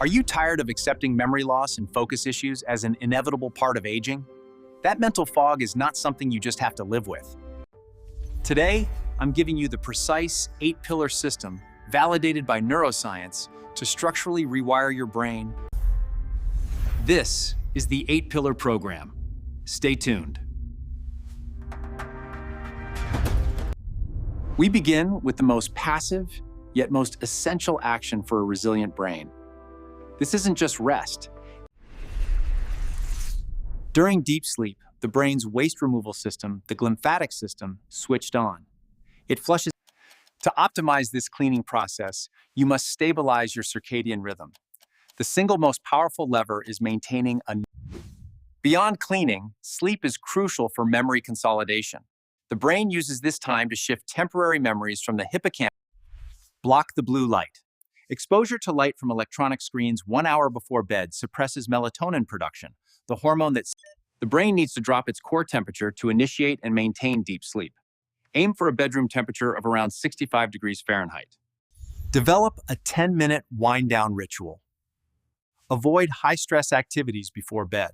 Are you tired of accepting memory loss and focus issues as an inevitable part of aging? That mental fog is not something you just have to live with. Today, I'm giving you the precise 8-pillar system validated by neuroscience to structurally rewire your brain. This is the 8-pillar program. Stay tuned. We begin with the most passive, yet most essential action for a resilient brain. This isn't just rest. During deep sleep, the brain's waste removal system, the glymphatic system, switched on. It flushes. To optimize this cleaning process, you must stabilize your circadian rhythm. The single most powerful lever is maintaining a... Beyond cleaning, sleep is crucial for memory consolidation. The brain uses this time to shift temporary memories from the hippocampus. Block the blue light. Exposure to light from electronic screens 1 hour before bed suppresses melatonin production, the hormone that the brain needs to drop its core temperature to initiate and maintain deep sleep. Aim for a bedroom temperature of around 65 degrees Fahrenheit. Develop a 10-minute wind-down ritual. Avoid high-stress activities before bed.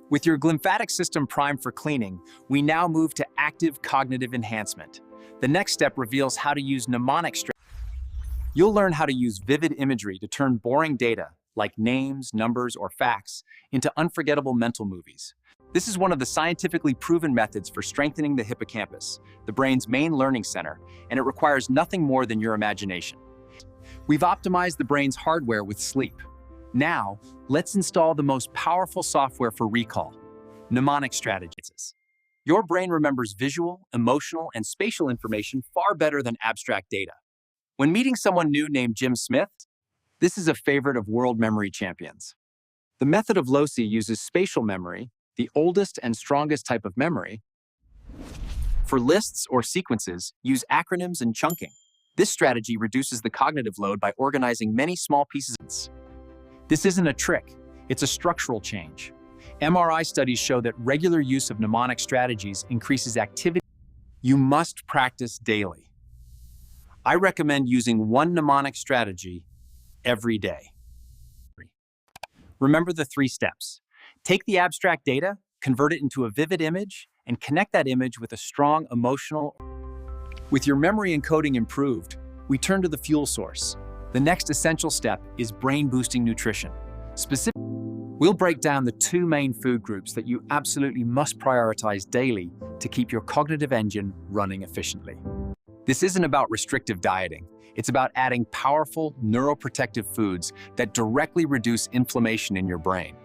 With your glymphatic system primed for cleaning, we now move to active cognitive enhancement. The next step reveals how to use mnemonic strategies. You'll learn how to use vivid imagery to turn boring data, like names, numbers, or facts, into unforgettable mental movies. This is one of the scientifically proven methods for strengthening the hippocampus, the brain's main learning center, and it requires nothing more than your imagination. We've optimized the brain's hardware with sleep. Now, let's install the most powerful software for recall, mnemonic strategies. Your brain remembers visual, emotional, and spatial information far better than abstract data. When meeting someone new named Jim Smith, this is a favorite of world memory champions. The method of Loci uses spatial memory, the oldest and strongest type of memory. For lists or sequences, use acronyms and chunking. This strategy reduces the cognitive load by organizing many small pieces. This isn't a trick, it's a structural change. MRI studies show that regular use of mnemonic strategies increases activity. You must practice daily. I recommend using one mnemonic strategy every day. Remember the 3 steps. Take the abstract data, convert it into a vivid image, and connect that image with a strong emotional... With your memory encoding improved, we turn to the fuel source. The next essential step is brain-boosting nutrition. We'll break down the 2 main food groups that you absolutely must prioritize daily to keep your cognitive engine running efficiently. This isn't about restrictive dieting. It's about adding powerful neuroprotective foods that directly reduce inflammation in your brain.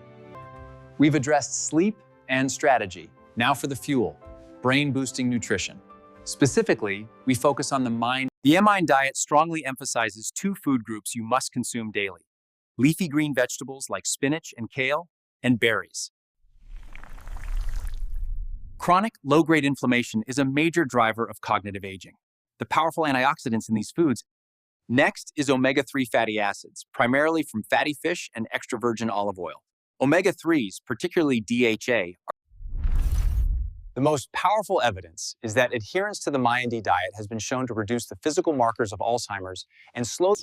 We've addressed sleep and strategy. Now for the fuel, brain-boosting nutrition. Specifically, we focus on the mind. The M-Mind diet strongly emphasizes 2 food groups you must consume daily: leafy green vegetables like spinach and kale, and berries. Chronic low-grade inflammation is a major driver of cognitive aging. The powerful antioxidants in these foods. Next is omega-3 fatty acids, primarily from fatty fish and extra virgin olive oil. Omega-3s, particularly DHA, the most powerful evidence is that adherence to the MyND diet has been shown to reduce the physical markers of Alzheimer's and slow.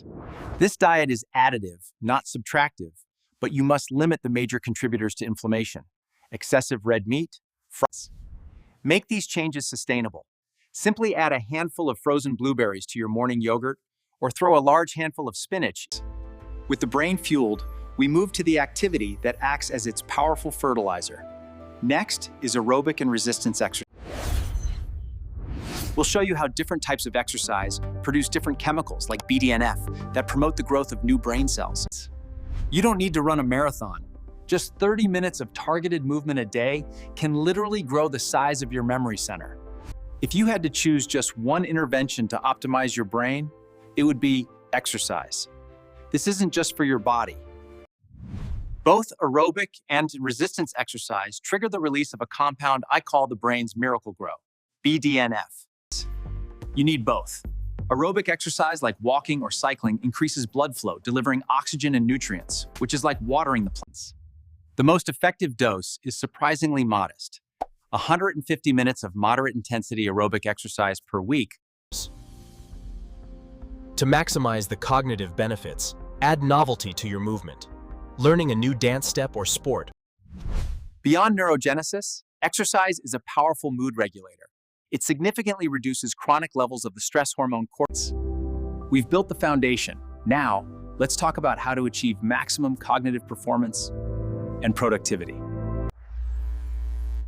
This diet is additive, not subtractive, but you must limit the major contributors to inflammation: excessive red meat, fries. Make these changes sustainable. Simply add a handful of frozen blueberries to your morning yogurt, or throw a large handful of spinach. With the brain fueled, we move to the activity that acts as its powerful fertilizer. Next is aerobic and resistance exercise. We'll show you how different types of exercise produce different chemicals like BDNF that promote the growth of new brain cells. You don't need to run a marathon. Just 30 minutes of targeted movement a day can literally grow the size of your memory center. If you had to choose just one intervention to optimize your brain, it would be exercise. This isn't just for your body. Both aerobic and resistance exercise trigger the release of a compound I call the brain's miracle grow, BDNF. You need both. Aerobic exercise like walking or cycling increases blood flow, delivering oxygen and nutrients, which is like watering the plants. The most effective dose is surprisingly modest: 150 minutes of moderate intensity aerobic exercise per week. To maximize the cognitive benefits, Add novelty to your movement. Learning a new dance step or sport. Beyond neurogenesis, exercise is a powerful mood regulator. It significantly reduces chronic levels of the stress hormone cortisol. We've built the foundation. Now, let's talk about how to achieve maximum cognitive performance and productivity.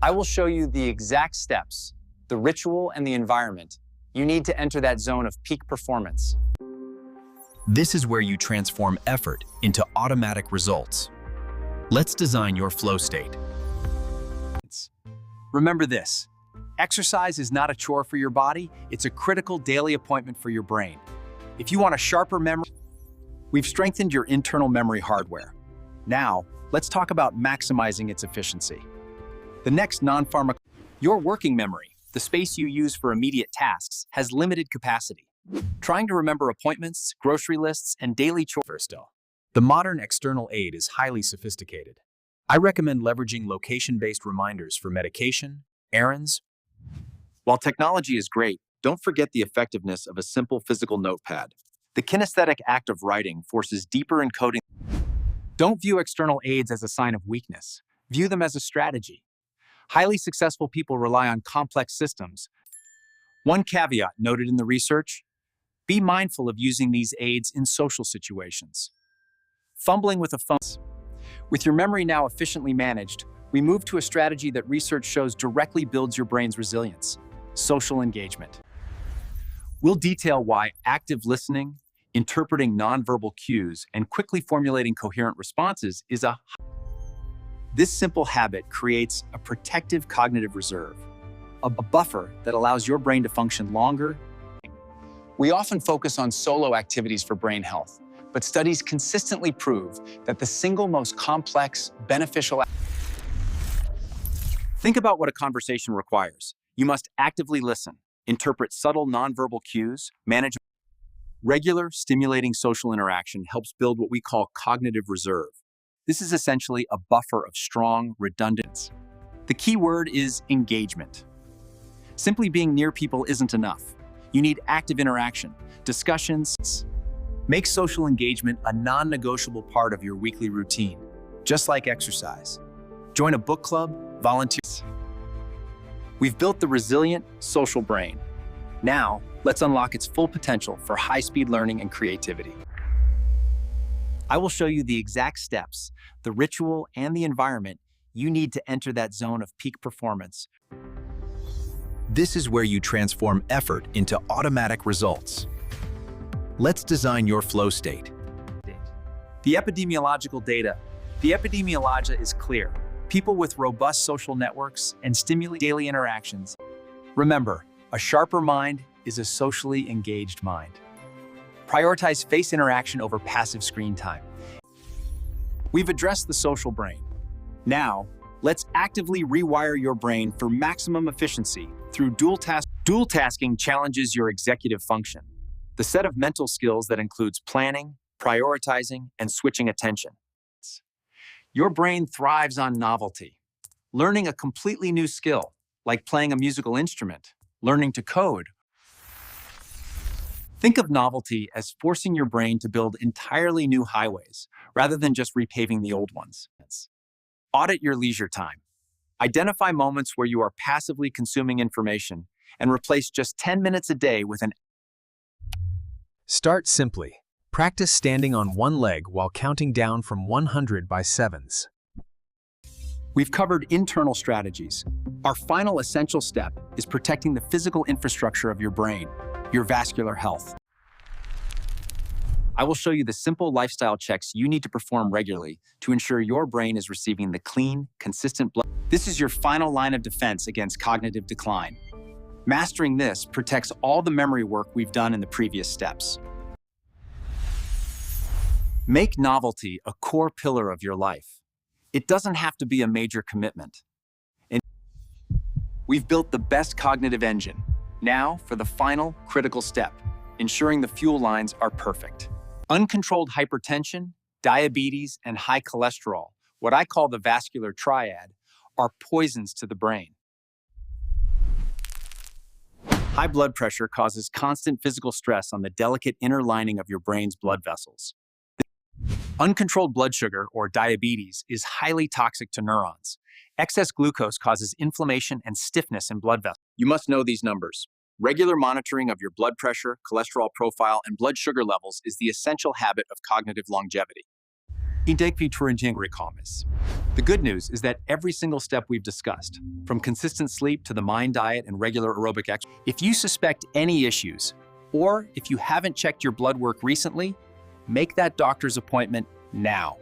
I will show you the exact steps, the ritual and the environment you need to enter that zone of peak performance. This is where you transform effort into automatic results. Let's design your flow state. Remember this, exercise is not a chore for your body, it's a critical daily appointment for your brain. If you want a sharper memory, we've strengthened your internal memory hardware. Now, let's talk about maximizing its efficiency. The next your working memory, the space you use for immediate tasks, has limited capacity. Trying to remember appointments, grocery lists, and daily chores still. The modern external aid is highly sophisticated. I recommend leveraging location-based reminders for medication, errands. While technology is great, don't forget the effectiveness of a simple physical notepad. The kinesthetic act of writing forces deeper encoding. Don't view external aids as a sign of weakness. View them as a strategy. Highly successful people rely on complex systems. One caveat noted in the research: be mindful of using these aids in social situations. Fumbling with a phone. With your memory now efficiently managed, we move to a strategy that research shows directly builds your brain's resilience: social engagement. We'll detail why active listening, interpreting nonverbal cues, and quickly formulating coherent responses is This simple habit creates a protective cognitive reserve, a buffer that allows your brain to function longer. We often focus on solo activities for brain health, but studies consistently prove that the single most complex, beneficial. Think about what a conversation requires. You must actively listen, interpret subtle nonverbal cues, manage. Regular, stimulating social interaction helps build what we call cognitive reserve. This is essentially a buffer of strong, redundant. The key word is engagement. Simply being near people isn't enough. You need active interaction, discussions. Make social engagement a non-negotiable part of your weekly routine, just like exercise. Join a book club, volunteer. We've built the resilient, social brain. Now, let's unlock its full potential for high-speed learning and creativity. I will show you the exact steps, the ritual, and the environment you need to enter that zone of peak performance. This is where you transform effort into automatic results. Let's design your flow state. The epidemiological data. The epidemiology is clear. People with robust social networks and stimulate daily interactions. Remember, a sharper mind is a socially engaged mind. Prioritize face interaction over passive screen time. We've addressed the social brain. Now, let's actively rewire your brain for maximum efficiency through dual tasking. Dual tasking challenges your executive function, the set of mental skills that includes planning, prioritizing, and switching attention. Your brain thrives on novelty. Learning a completely new skill, like playing a musical instrument, learning to code. Think of novelty as forcing your brain to build entirely new highways, rather than just repaving the old ones. Audit your leisure time. Identify moments where you are passively consuming information and replace just 10 minutes a day with an. Start simply. Practice standing on one leg while counting down from 100 by sevens. We've covered internal strategies. Our final essential step is protecting the physical infrastructure of your brain, your vascular health. I will show you the simple lifestyle checks you need to perform regularly to ensure your brain is receiving the clean, consistent blood. This is your final line of defense against cognitive decline. Mastering this protects all the memory work we've done in the previous steps. Make novelty a core pillar of your life. It doesn't have to be a major commitment. We've built the best cognitive engine. Now for the final critical step, ensuring the fuel lines are perfect. Uncontrolled hypertension, diabetes, and high cholesterol, what I call the vascular triad, are poisons to the brain. High blood pressure causes constant physical stress on the delicate inner lining of your brain's blood vessels. Uncontrolled blood sugar, or diabetes, is highly toxic to neurons. Excess glucose causes inflammation and stiffness in blood vessels. You must know these numbers. Regular monitoring of your blood pressure, cholesterol profile, and blood sugar levels is the essential habit of cognitive longevity. The good news is that every single step we've discussed, from consistent sleep to the mind diet and regular aerobic exercise, if you suspect any issues, or if you haven't checked your blood work recently, make that doctor's appointment now.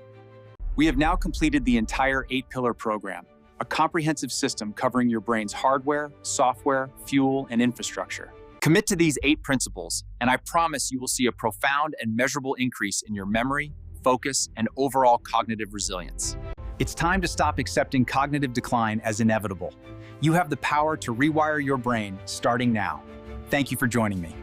We have now completed the entire 8-pillar program, a comprehensive system covering your brain's hardware, software, fuel, and infrastructure. Commit to these 8 principles, and I promise you will see a profound and measurable increase in your memory, focus, and overall cognitive resilience. It's time to stop accepting cognitive decline as inevitable. You have the power to rewire your brain starting now. Thank you for joining me.